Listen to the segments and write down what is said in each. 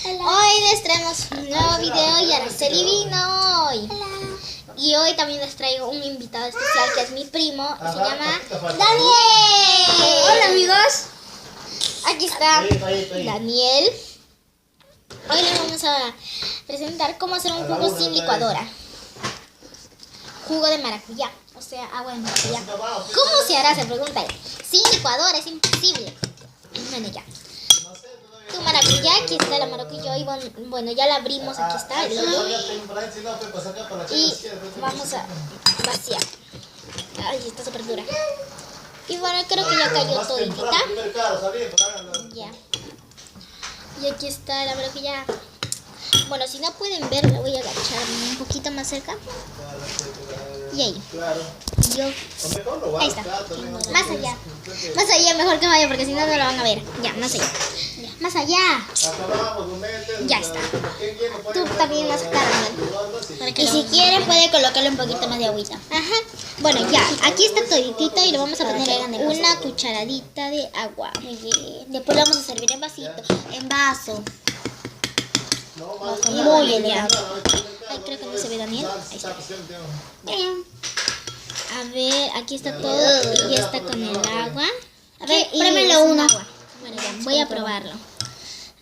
Hoy les traemos un nuevo video y Araceli vino hoy. Y hoy también les traigo un invitado especial que es mi primo, se llama Daniel. Hola amigos. Aquí está Daniel. Hoy les vamos a presentar cómo hacer un jugo sin licuadora. Jugo de maracuyá, o sea, agua de maracuyá. ¿Cómo se hará? Se pregunta él. Sin licuadora es imposible. Bueno, ya. Tu maracuyá, aquí está la maracuyá y bueno, ya la abrimos, aquí está. Y vamos a vaciar. Ay, está súper dura. Y bueno, creo que ya cayó toditita. Ya. Y aquí está la maracuyá. Bueno, si no pueden ver, la voy a agachar un poquito más cerca. Y ahí. Yo. Ahí está. Más allá. Más allá, mejor que vaya, porque si no, no lo van a ver. Ya, más allá. Más allá. Ya está. Tú también vas a sacar, ¿no? Y si quieren, puede colocarle un poquito más de agüita. Ajá. Bueno, ya. Aquí está toditito y lo vamos a poner una cucharadita de agua. Muy bien. Después lo vamos a servir en vasito. En vaso. Muy bien, ya. Ay, creo que no se ve, Daniel. Ahí está. A ver, aquí está todo y ya está con el agua. A ver, Prémelo uno. Bueno, ya, voy a probarlo.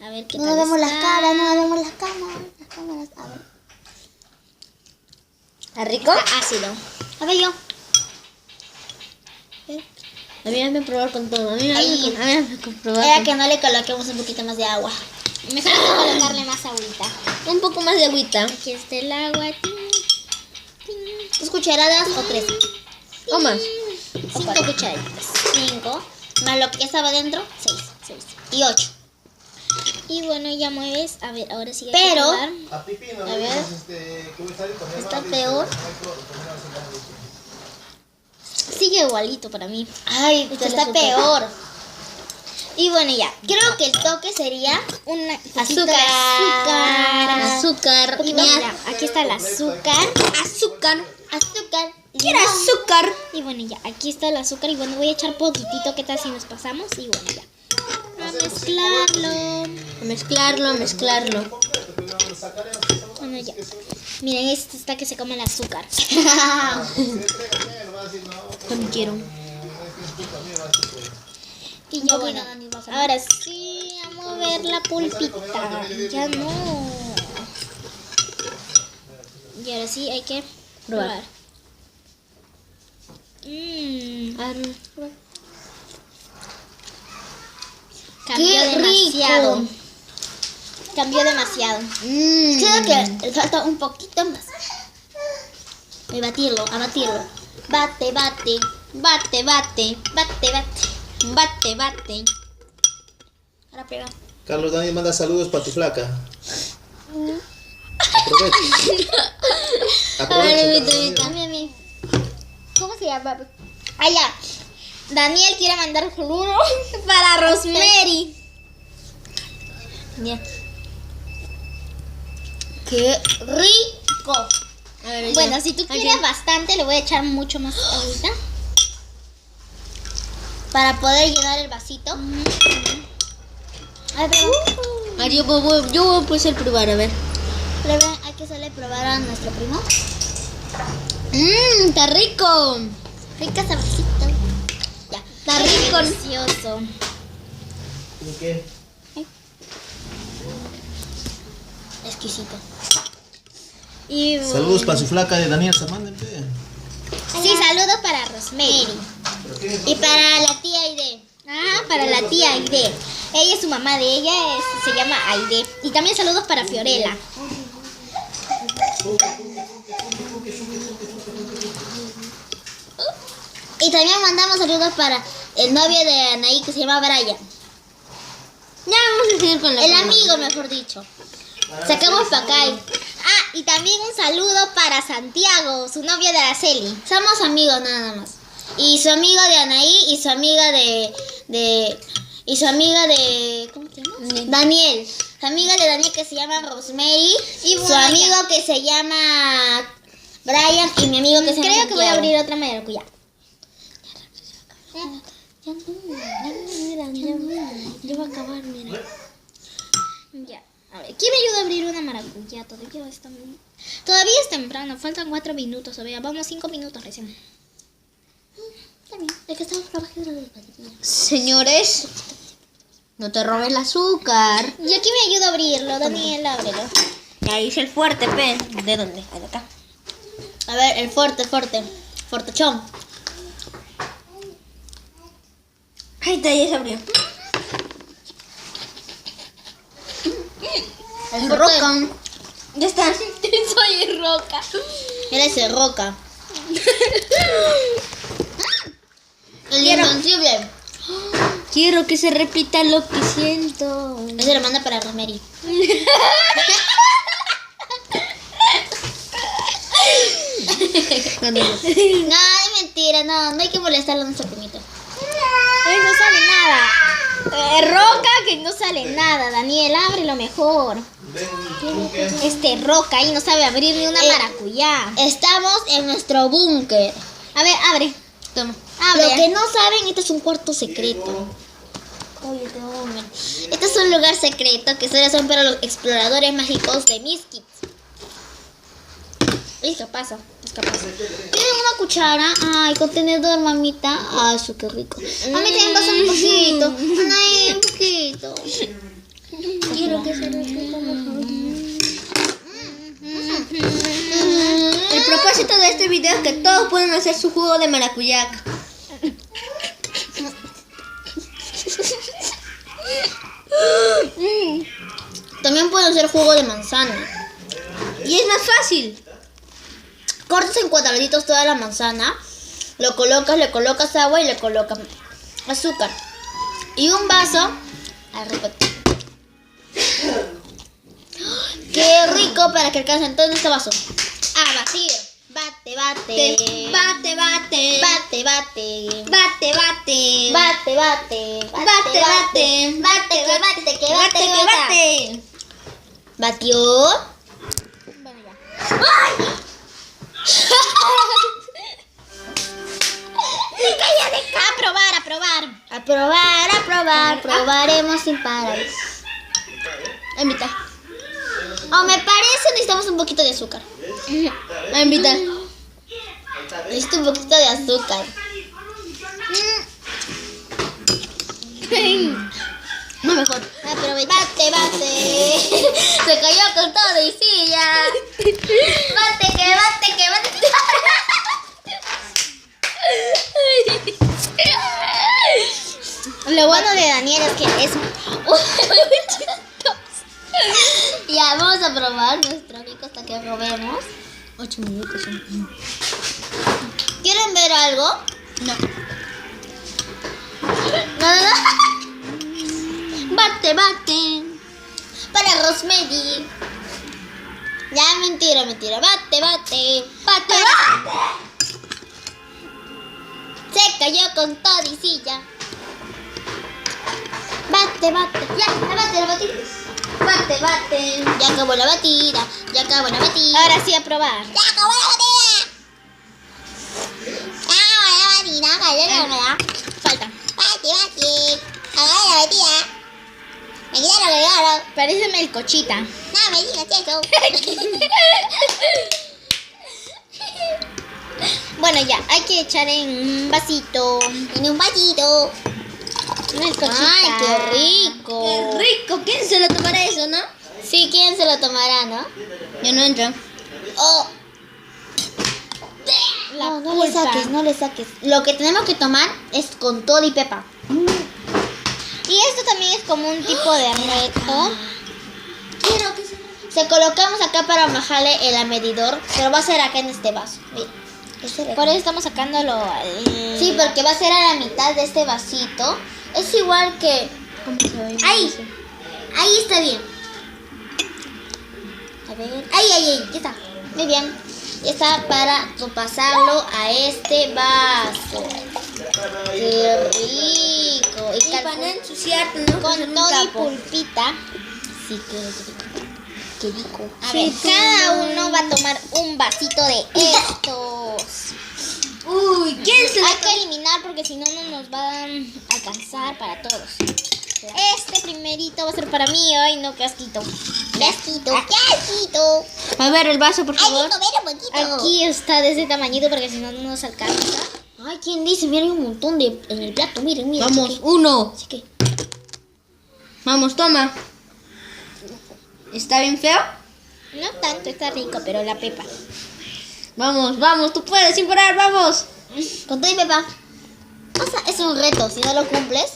A ver qué tal No vemos está. las caras, no vemos las cámaras. A ver. ¿Está rico? Está ácido. A ver yo. A mí me probar con todo. A mí Ahí. me probar Era con que no le coloquemos un poquito más de agua. Mejor hay que colocarle más agüita. un poco más de agüita. Aquí está el agua. 2 cucharadas o 3. O más. 5 cucharaditas. 5. Más lo que ya estaba dentro. 6. Y 8. Y bueno, ya mueves. A ver, ahora sí. Pero- A ver. Está peor. Sigue igualito para mí. Ay, Esto está es peor. Y bueno, ya. Creo que el toque sería una Azúcar. Azúcar. Y bueno, ya, aquí está el azúcar. Azúcar. Quiero azúcar. Y bueno, ya. Aquí está el azúcar. Y bueno, voy a echar poquitito. ¿Qué tal si nos pasamos? Y bueno, ya. A mezclarlo. Mezclarlo. Bueno, ya. Miren, este está que se come el azúcar. Como quiero. Y ya bueno, ahora sí, a mover la pulpita. Ya no. Y ahora sí hay que probar. Cambió ¡Qué demasiado. rico! Cambió demasiado. Creo que le falta un poquito más. A batirlo. Bate. Ahora prueba. Carlos Daniel manda saludos para tu flaca. Aprovecha. Aprovecha. Daniel. ¿Cómo se llama? Ah, ya. Daniel quiere mandar saludos para Rosemary. Ya. ¡Qué rico! A ver, Bueno, ya. si tú quieres bastante, le voy a echar mucho más ahorita. Para poder llenar el vasito. A ver, A ver, yo voy a poder probar, a ver. Prueben, hay que hacerle probar a nuestro primo. Está rico. Rica sabrosito. ya. Está rico. Delicioso. ¿Y qué? Exquisito. Y Saludos para su flaca de Daniel Samanden. sí, saludos para Rosemary. Y para la tía Aide. Ah, para la tía Aide. Ella es su mamá de ella, se llama Aide. Y también saludos para Fiorella. Y también mandamos saludos para el novio de Anaí que se llama Brian. Ya vamos a seguir con la El prueba. amigo, mejor dicho. Sacamos para acá. Ah, y también un saludo para Santiago, su novio de Araceli. Somos amigos nada más. Y su amigo de Anaí y su amiga y su amiga de ¿cómo se llama? Daniel. Su amiga de Daniel que se llama Rosemary. Y Y su bueno, amigo que se llama Brian y mi amigo que se llama Creo que voy a Santiago. abrir otra maracuyá. Ya va a acabar, mira. Ya. A ver, ¿quién me ayuda a abrir una maracuyá? Todavía es temprano, faltan 4 minutos, o sea, vamos 5 minutos recién. Está bien, es que estamos trabajando de batería. Señores, no te robes el azúcar. ¿Y aquí me ayuda a abrirlo? Daniel, ábrelo. Ahí hice el fuerte, pe. ¿De dónde? Ah, de acá. A ver, el fortachón. Ahí está, ya se abrió. El Roca. Ya está. Soy Roca. Eres el Roca. El Quiero- invencible. Quiero que se repita lo que siento. Ese lo manda para Rosemary. No, es mentira, no hay que molestarlo a nuestro primito. No sale nada. Roca, que no sale nada. Daniel, ábrelo mejor. Roca ahí no sabe abrir ni una maracuyá. Estamos en nuestro búnker. A ver, abre. Toma. Abre. Lo que no saben, este es un cuarto secreto. Oye, qué hombre. Este es un lugar secreto que solo son para los exploradores mágicos de Miskit. Es capaz. ¿Tienen una cuchara? Ay, contenedor, mamita. Ay, su qué rico. Mami, también pasa un poquito. Ay, un poquito. Quiero que se repita lo El propósito de este video es que todos puedan hacer su jugo de maracuyá. También pueden hacer jugo de manzana. Y es más fácil. Cortas en cuadraditos toda la manzana, lo colocas, le colocas agua y le colocas azúcar. Y un vaso. Ay, rico. ¡Qué rico! Para que alcancen todo en este vaso. A batir. Bate, bate. Bate, bate. Bate, bate. Bate, bate. Bate, bate. Bate, bate. Bate, que bate, que Bate, bate, que bate. Batió. Bueno, ya. A probar. Probaremos sin parar. A mitad. Oh, me parece necesitamos un poquito de azúcar. A mitad. Necesito un poquito de azúcar. No mejor. Bate, bate. Se cayó con todo y silla. Bate, que bate, que bate. Lo bueno de Daniel es que es Ya, vamos a probar nuestro rico hasta que probemos. 8 minutos. ¿Quieren ver algo? No. No. Bate, bate. Para Rosemary. Ya, mentira. Bate, bate. Bate, Se cayó con todo y silla. Bate, bate. Ya, la batida. bate, bate. Ya acabó la batida. Ahora sí a probar. ¡Ya acabó la batida! Falta. Bate. Acabó la batida. Me quitaron. Parece melcochita. No, me digas eso. Bueno, ya, hay que echar en un vasito. En un vasito. Melcochita. ¡Ay, qué rico! Qué rico. ¿Quién se lo tomará eso, no? Sí, ¿quién se lo tomará, no? Yo no entro. Oh. La No pulpa. le saques. Lo que tenemos que tomar es con todo y pepa. Y esto también es como un tipo de reto. Quiero que se... Se colocamos acá para bajarle el medidor, pero va a ser acá en este vaso. Mira, este de Por acá. eso estamos sacándolo. Sí, porque va a ser a la mitad de este vasito. Es igual que... ¿Cómo se ve? Ahí está bien. A ver. Ahí, ya está. Muy bien. Ya está para pasarlo a este vaso. ¡Qué rico! Y para no ensuciarte, ¿no? Con todo y pulpita. Sí, qué rico. Qué rico. A ver, cada uno va a tomar un vasito de estos. Uy, ¿quién se lo Hay que eliminar porque si no, no nos va a alcanzar para todos. Este primerito va a ser para mí. Ay, no, qué asquito. Qué asquito, qué asquito. A ver, el vaso, por favor. Aquí está de ese tamañito porque si no, no nos alcanza. Ay, ¿quién dice? Mira, hay un montón de en el plato. Miren, miren. Vamos, chiqui. 1. Así que, Vamos, toma. ¿Está bien feo? No tanto, está rico, pero la pepa. Vamos, vamos, tú puedes, sin parar, vamos. con todo y Pepa. Es un reto, si no lo cumples.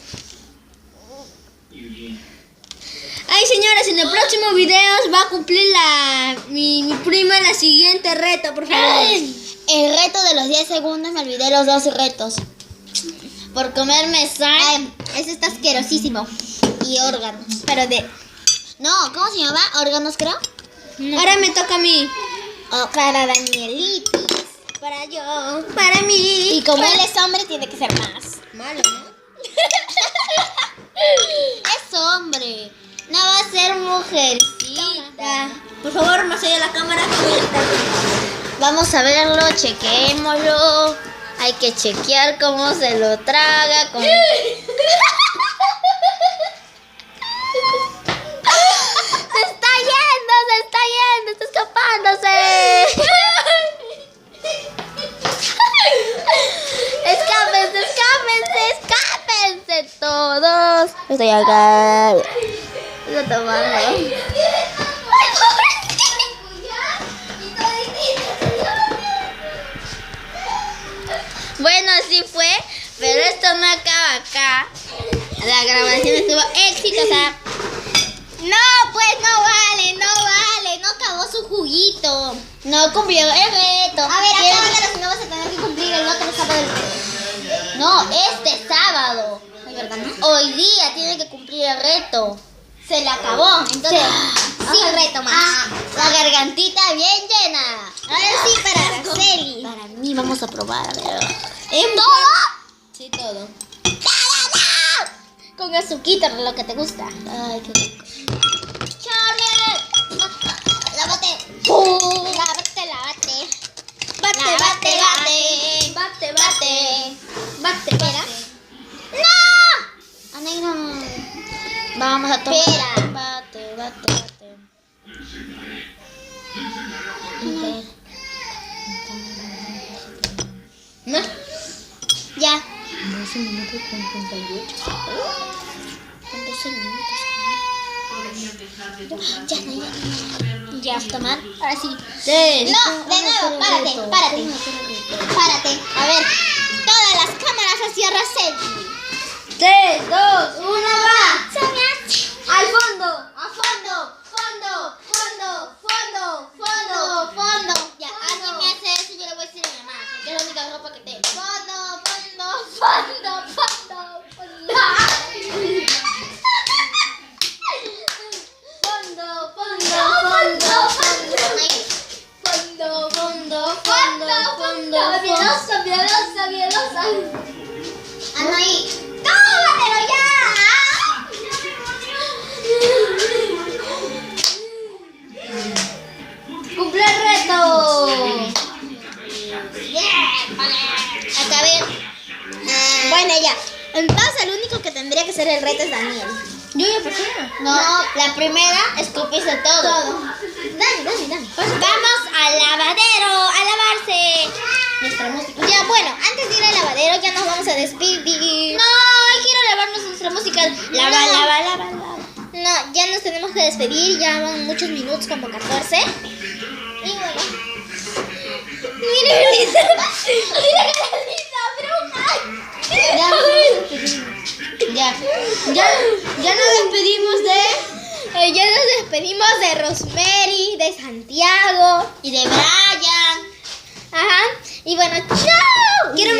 Ay, señores, en el próximo video va a cumplir mi prima la siguiente reto, por favor. El reto de los 10 segundos, me olvidé los 12 retos. Por comerme sal Ese está asquerosísimo. y órganos. Pero de... No, ¿cómo se llama? ¿Órganos, creo? Ahora me toca a mí. Para Danielitis. Para yo, para mí. Y como él es hombre, tiene que ser más. Malo, ¿no? Es hombre. No va a ser mujercita. Por favor, más allá de la cámara. Que voy a estar. Vamos a verlo, chequémoslo. Hay que chequear cómo se lo traga. Se está escapándose. Escápense todos. Estoy acá. Estoy tomando. Bueno, así fue, pero esto no acaba acá. La grabación estuvo exitosa. No, pues no vale, no acabó su juguito. No cumplió el reto. A ver, ¿Quién- acábatelo, si no vas a tener que cumplir el otro sábado. No, este sábado. Ay, ¿verdad, no? Hoy día tiene que cumplir el reto. Se le acabó, entonces, sin reto más. La gargantita bien llena. Ahora sí, para Araceli. Para mí, vamos a probar. A ver. ¿Todo? Sí, todo. Con azuquita, lo que te gusta. Ay, qué rico. Charlie, lávate. Lávate. Lávate. Espera. Ah, negro. Vamos a tomar. Espera. Bate. ¿No? Ya. 12 minutos con 38. Con 12 minutos. Ya. Vamos a tomar. Ahora sí. 3. No, de nuevo, párate. A ver, todas las cámaras hacia Araceli. 3, 2, 1, va. Al fondo. Ya, alguien me hace eso y yo le voy a decir a mi mamá, porque es la única ropa que tengo. Fondo. Miedosa. Anaí. ¡Tómatelo ya! ¡Cumple el reto! Acabé. Bueno, ya. Entonces el único que tendría que ser el reto es Daniel. Yo ya pasé. No, la primera escupiste todo. Dani. Vamos al lavadero a lavarse. Nuestra música. Ya, bueno, antes de ir al lavadero ya nos vamos a despedir. No, quiero lavarnos nuestra música. Lava. No, ya nos tenemos que despedir, ya van muchos minutos, como 14. Y bueno. Mira, Ya nos despedimos de... ya nos despedimos de Rosemary, de Santiago Y de Brian. Ajá. Y bueno, chao. Quiero